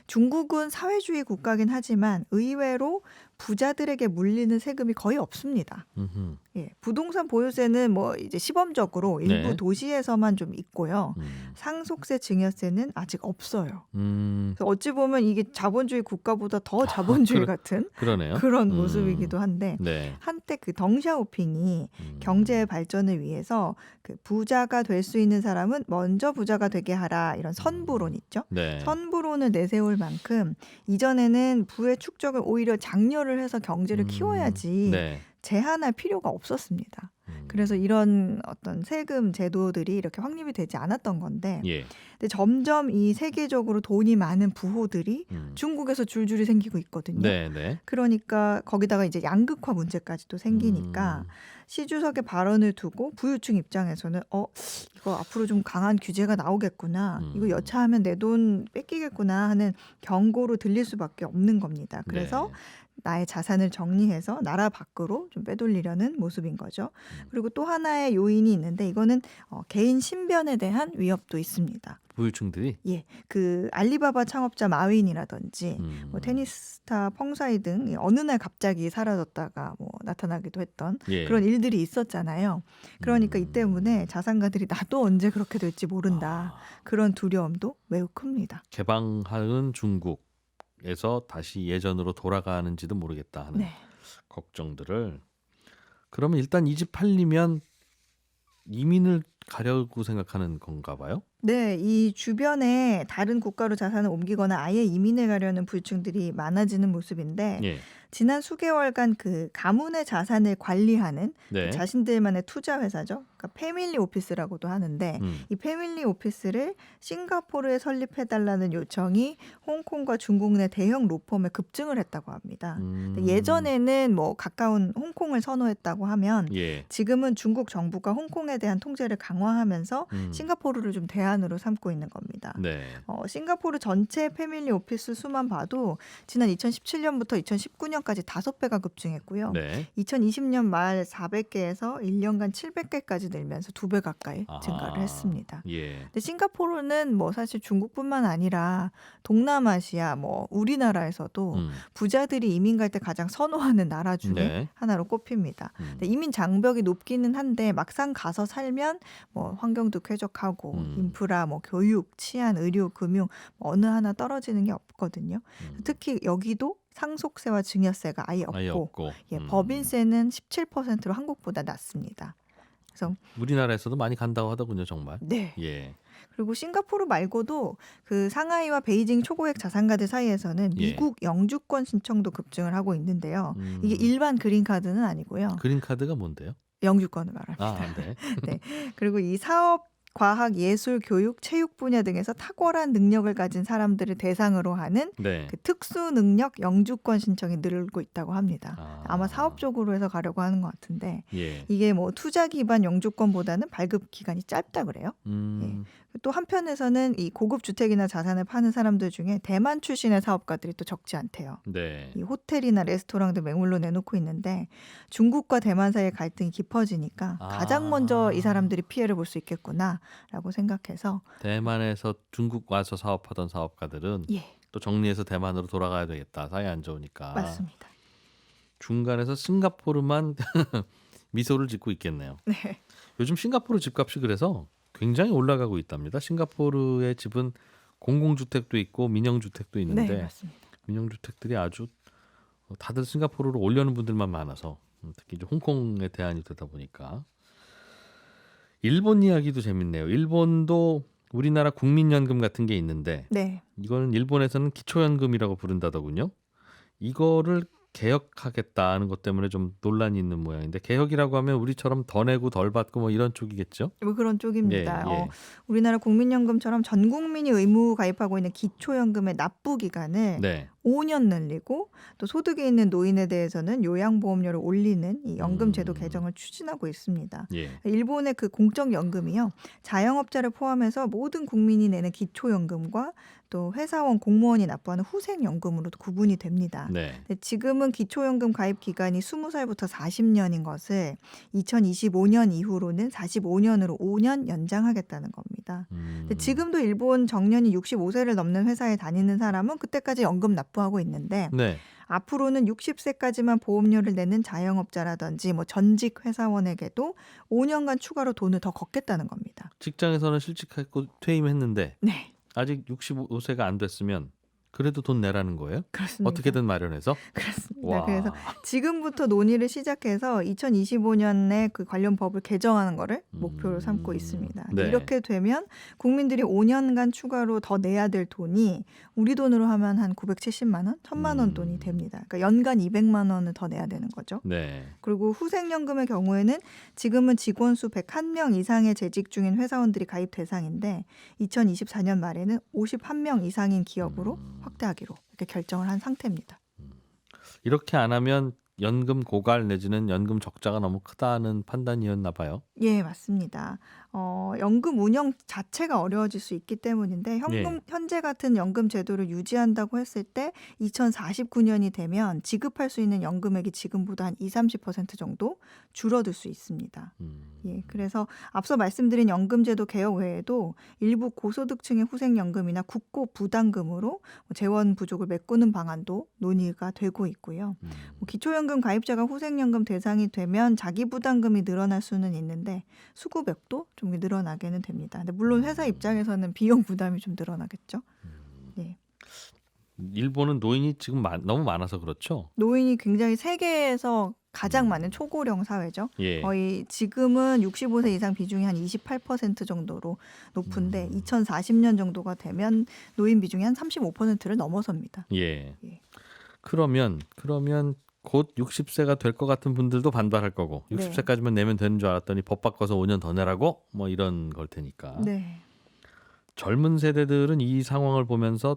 [SPEAKER 3] 중국은 사회주의 국가긴 하지만 의외로 부자들에게 물리는 세금이 거의 없습니다.
[SPEAKER 1] 음흠.
[SPEAKER 3] 예, 부동산 보유세는 뭐 이제 시범적으로 일부
[SPEAKER 1] 네.
[SPEAKER 3] 도시에서만 좀 있고요. 상속세, 증여세는 아직 없어요. 그래서 어찌 보면 이게 자본주의 국가보다 더 자본주의 같은
[SPEAKER 1] 그러네요.
[SPEAKER 3] 그런 모습이기도 한데
[SPEAKER 1] 네.
[SPEAKER 3] 한때 그 덩샤오핑이 경제 발전을 위해서 그 부자가 될 수 있는 사람은 먼저 부자가 되게 하라 이런 선부론 있죠.
[SPEAKER 1] 네.
[SPEAKER 3] 선부론을 내세울 만큼 이전에는 부의 축적을 오히려 장려를 해서 경제를 키워야지
[SPEAKER 1] 네.
[SPEAKER 3] 제한할 필요가 없었습니다. 그래서 이런 어떤 세금 제도들이 이렇게 확립이 되지 않았던 건데
[SPEAKER 1] 예.
[SPEAKER 3] 근데 점점 이 세계적으로 돈이 많은 부호들이 중국에서 줄줄이 생기고 있거든요.
[SPEAKER 1] 네, 네.
[SPEAKER 3] 그러니까 거기다가 이제 양극화 문제까지도 생기니까 시 주석의 발언을 두고 부유층 입장에서는 이거 앞으로 좀 강한 규제가 나오겠구나. 이거 여차하면 내 돈 뺏기겠구나 하는 경고로 들릴 수밖에 없는 겁니다. 그래서
[SPEAKER 1] 네.
[SPEAKER 3] 나의 자산을 정리해서 나라 밖으로 좀 빼돌리려는 모습인 거죠. 그리고 또 하나의 요인이 있는데 이거는 개인 신변에 대한 위협도 있습니다.
[SPEAKER 1] 부유층들이
[SPEAKER 3] 예, 그 알리바바 창업자 마윈이라든지 뭐 테니스 스타 펑사이 등 어느 날 갑자기 사라졌다가 뭐 나타나기도 했던
[SPEAKER 1] 예.
[SPEAKER 3] 그런 일들이 있었잖아요. 그러니까 이 때문에 자산가들이 나도 언제 그렇게 될지 모른다. 그런 두려움도 매우 큽니다.
[SPEAKER 1] 개방하는 중국에서 다시 예전으로 돌아가는지도 모르겠다 하는
[SPEAKER 3] 네.
[SPEAKER 1] 걱정들을. 그러면 일단 이 집 팔리면 이민을 가려고 생각하는 건가 봐요?
[SPEAKER 3] 네, 이 주변에 다른 국가로 자산을 옮기거나 아예 이민을 가려는 부유층들이 많아지는 모습인데
[SPEAKER 1] 예.
[SPEAKER 3] 지난 수개월간 그 가문의 자산을 관리하는
[SPEAKER 1] 네.
[SPEAKER 3] 그 자신들만의 투자 회사죠. 그러니까 패밀리 오피스라고도 하는데 이 패밀리 오피스를 싱가포르에 설립해달라는 요청이 홍콩과 중국 내 대형 로펌에 급증을 했다고 합니다. 예전에는 뭐 가까운 홍콩을 선호했다고 하면
[SPEAKER 1] 예.
[SPEAKER 3] 지금은 중국 정부가 홍콩에 대한 통제를 강화하면서 싱가포르를 좀 대안으로 삼고 있는 겁니다.
[SPEAKER 1] 네.
[SPEAKER 3] 싱가포르 전체 패밀리 오피스 수만 봐도 지난 2017년부터 2019년까지 5배가 급증했고요.
[SPEAKER 1] 네.
[SPEAKER 3] 2020년 말 400개에서 1년간 700개까지 늘면서 2배 가까이
[SPEAKER 1] 아하.
[SPEAKER 3] 증가를 했습니다.
[SPEAKER 1] 예.
[SPEAKER 3] 근데 싱가포르는 뭐 사실 중국뿐만 아니라 동남아시아 뭐 우리나라에서도 부자들이 이민 갈 때 가장 선호하는 나라 중에
[SPEAKER 1] 네.
[SPEAKER 3] 하나로 꼽힙니다. 근데 이민 장벽이 높기는 한데 막상 가서 살면 뭐 환경도 쾌적하고 인프라, 뭐 교육, 치안, 의료, 금융 뭐 어느 하나 떨어지는 게 없거든요. 특히 여기도 상속세와 증여세가 아예 없고,
[SPEAKER 1] 아예 없고.
[SPEAKER 3] 예, 법인세는 17%로 한국보다 낮습니다. 그래서
[SPEAKER 1] 우리나라에서도 많이 간다고 하더군요, 정말.
[SPEAKER 3] 네.
[SPEAKER 1] 예.
[SPEAKER 3] 그리고 싱가포르 말고도 그 상하이와 베이징 초고액 자산가들 사이에서는
[SPEAKER 1] 예.
[SPEAKER 3] 미국 영주권 신청도 급증을 하고 있는데요. 이게 일반 그린카드는 아니고요.
[SPEAKER 1] 그린카드가 뭔데요?
[SPEAKER 3] 영주권을 말합니다.
[SPEAKER 1] 아, 네.
[SPEAKER 3] 네. 그리고 이 사업, 과학, 예술, 교육, 체육 분야 등에서 탁월한 능력을 가진 사람들을 대상으로 하는
[SPEAKER 1] 네.
[SPEAKER 3] 그 특수 능력 영주권 신청이 늘고 있다고 합니다. 아마 사업적으로 해서 가려고 하는 것 같은데
[SPEAKER 1] 예.
[SPEAKER 3] 이게 뭐 투자 기반 영주권보다는 발급 기간이 짧다 그래요. 예. 또 한편에서는 이 고급 주택이나 자산을 파는 사람들 중에 대만 출신의 사업가들이 또 적지 않대요.
[SPEAKER 1] 네.
[SPEAKER 3] 이 호텔이나 레스토랑도 매물로 내놓고 있는데 중국과 대만 사이의 갈등이 깊어지니까 가장 먼저 이 사람들이 피해를 볼 수 있겠구나라고 생각해서
[SPEAKER 1] 대만에서 중국 와서 사업하던 사업가들은
[SPEAKER 3] 예,
[SPEAKER 1] 또 정리해서 대만으로 돌아가야 되겠다. 사이 안 좋으니까.
[SPEAKER 3] 맞습니다.
[SPEAKER 1] 중간에서 싱가포르만 미소를 짓고 있겠네요.
[SPEAKER 3] 네,
[SPEAKER 1] 요즘 싱가포르 집값이 그래서 굉장히 올라가고 있답니다. 싱가포르의 집은 공공주택도 있고 민영주택도 있는데
[SPEAKER 3] 네, 맞습니다.
[SPEAKER 1] 민영주택들이 아주 다들 싱가포르로 오려는 분들만 많아서 특히 이제 홍콩에 대안이 되다 보니까. 일본 이야기도 재밌네요. 일본도 우리나라 국민연금 같은 게 있는데
[SPEAKER 3] 네,
[SPEAKER 1] 이거는 일본에서는 기초연금이라고 부른다더군요. 이거를 개혁하겠다는 것 때문에 좀 논란이 있는 모양인데 개혁이라고 하면 우리처럼 더 내고 덜 받고 뭐 이런 쪽이겠죠?
[SPEAKER 3] 뭐 그런 쪽입니다.
[SPEAKER 1] 예, 예.
[SPEAKER 3] 우리나라 국민연금처럼 전 국민이 의무 가입하고 있는 기초연금의 납부 기간을
[SPEAKER 1] 네.
[SPEAKER 3] 5년 늘리고 또 소득이 있는 노인에 대해서는 요양보험료를 올리는 이 연금제도 개정을 추진하고 있습니다.
[SPEAKER 1] 예.
[SPEAKER 3] 일본의 그 공적연금이요. 자영업자를 포함해서 모든 국민이 내는 기초연금과 또 회사원, 공무원이 납부하는 후생연금으로도 구분이 됩니다.
[SPEAKER 1] 네.
[SPEAKER 3] 근데 지금은 기초연금 가입 기간이 20살부터 40년인 것을 2025년 이후로는 45년으로 5년 연장하겠다는 겁니다. 근데 지금도 일본 정년이 65세를 넘는 회사에 다니는 사람은 그때까지 연금 납부하고 있는데
[SPEAKER 1] 네.
[SPEAKER 3] 앞으로는 60세까지만 보험료를 내는 자영업자라든지 뭐 전직 회사원에게도 5년간 추가로 돈을 더 걷겠다는 겁니다.
[SPEAKER 1] 직장에서는 실직하고 퇴임했는데
[SPEAKER 3] 네,
[SPEAKER 1] 아직 65세가 안 됐으면 그래도 돈 내라는 거예요?
[SPEAKER 3] 그렇습니다.
[SPEAKER 1] 어떻게든 마련해서?
[SPEAKER 3] 그렇습니다.
[SPEAKER 1] 와.
[SPEAKER 3] 그래서 지금부터 논의를 시작해서 2025년에 그 관련 법을 개정하는 거를 목표로 삼고 있습니다.
[SPEAKER 1] 네.
[SPEAKER 3] 이렇게 되면 국민들이 5년간 추가로 더 내야 될 돈이 우리 돈으로 하면 한 970만 원, 1000만 원 돈이 됩니다. 그러니까 연간 200만 원을 더 내야 되는 거죠.
[SPEAKER 1] 네.
[SPEAKER 3] 그리고 후생연금의 경우에는 지금은 직원 수 101명 이상의 재직 중인 회사원들이 가입 대상인데 2024년 말에는 51명 이상인 기업으로 확대하기로 이렇게 결정을 한 상태입니다.
[SPEAKER 1] 이렇게 안 하면 연금 고갈 내지는 연금 적자가 너무 크다는 판단이었나 봐요.
[SPEAKER 3] 예, 맞습니다. 연금 운영 자체가 어려워질 수 있기 때문인데
[SPEAKER 1] 예.
[SPEAKER 3] 현재 같은 연금 제도를 유지한다고 했을 때 2049년이 되면 지급할 수 있는 연금액이 지금보다 한 20-30% 정도 줄어들 수 있습니다. 예, 그래서 앞서 말씀드린 연금제도 개혁 외에도 일부 고소득층의 후생연금이나 국고 부담금으로 재원 부족을 메꾸는 방안도 논의가 되고 있고요. 기초연금 가입자가 후생연금 대상이 되면 자기 부담금이 늘어날 수는 있는데 수급액도 좀 늘어나게는 됩니다. 근데 물론 회사 입장에서는 비용 부담이 좀 늘어나겠죠. 예.
[SPEAKER 1] 일본은 노인이 지금 너무 많아서 그렇죠.
[SPEAKER 3] 노인이 굉장히 세계에서 가장 많은 초고령 사회죠.
[SPEAKER 1] 예.
[SPEAKER 3] 거의 지금은 65세 이상 비중이 한 28% 정도로 높은데 2040년 정도가 되면 노인 비중이 한 35%를 넘어섭니다.
[SPEAKER 1] 예.
[SPEAKER 3] 예.
[SPEAKER 1] 그러면 곧 60세가 될 것 같은 분들도 반발할 거고
[SPEAKER 3] 네.
[SPEAKER 1] 60세까지만 내면 되는 줄 알았더니 법 바꿔서 5년 더 내라고 뭐 이런 걸 테니까.
[SPEAKER 3] 네.
[SPEAKER 1] 젊은 세대들은 이 상황을 보면서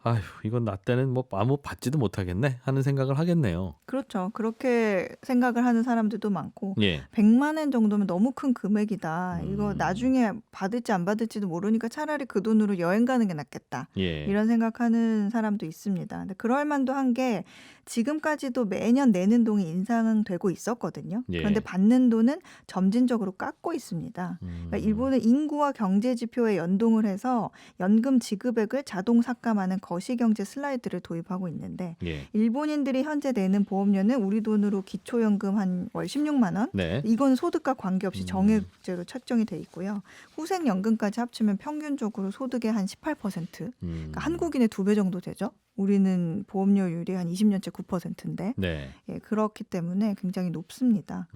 [SPEAKER 1] 아휴 이건 나 때는 뭐 아무 받지도 못하겠네 하는 생각을 하겠네요.
[SPEAKER 3] 그렇죠. 그렇게 생각을 하는 사람들도 많고
[SPEAKER 1] 예.
[SPEAKER 3] 100만 원 정도면 너무 큰 금액이다. 이거 나중에 받을지 안 받을지도 모르니까 차라리 그 돈으로 여행 가는 게 낫겠다.
[SPEAKER 1] 예.
[SPEAKER 3] 이런 생각하는 사람도 있습니다. 근데 그럴 만도 한 게 지금까지도 매년 내는 돈이 인상되고 있었거든요.
[SPEAKER 1] 예.
[SPEAKER 3] 그런데 받는 돈은 점진적으로 깎고 있습니다. 그러니까 일본은 인구와 경제 지표에 연동을 해서 연금 지급액을 자동 삭감하는 거시경제 슬라이드를 도입하고 있는데
[SPEAKER 1] 예.
[SPEAKER 3] 일본인들이 현재 내는 보험료는 우리 돈으로 기초연금 한 월 16만 원.
[SPEAKER 1] 네.
[SPEAKER 3] 이건 소득과 관계없이 정액제로 책정이 돼 있고요. 후생연금까지 합치면 평균적으로 소득의 한 18%. 그러니까 한국인의 2배 정도 되죠. 우리는 보험료율이 한 20년째 9%인데
[SPEAKER 1] 네.
[SPEAKER 3] 예, 그렇기 때문에 굉장히 높습니다.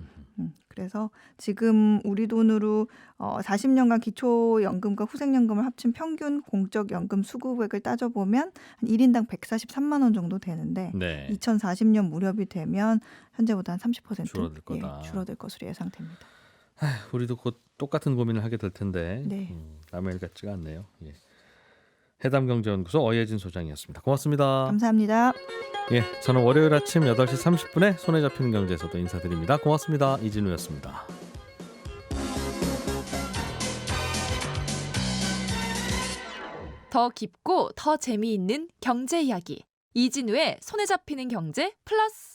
[SPEAKER 3] 그래서 지금 우리 돈으로 40년간 기초연금과 후생연금을 합친 평균 공적연금 수급액을 따져보면 한 1인당 143만 원 정도 되는데
[SPEAKER 1] 네.
[SPEAKER 3] 2040년 무렵이 되면 현재보다 한 30%
[SPEAKER 1] 줄어들 거다.
[SPEAKER 3] 예, 줄어들 것으로 예상됩니다.
[SPEAKER 1] 우리도 곧 똑같은 고민을 하게 될 텐데
[SPEAKER 3] 네.
[SPEAKER 1] 남의 일 같지가 않네요. 예. 해담경제연구소 어예진 소장이었습니다. 고맙습니다.
[SPEAKER 3] 감사합니다.
[SPEAKER 1] 예, 저는 월요일 아침 8시 30분에 손에 잡히는 경제에서도 인사드립니다. 고맙습니다. 이진우였습니다.
[SPEAKER 4] 더 깊고 더 재미있는 경제 이야기. 이진우의 손에 잡히는 경제 플러스.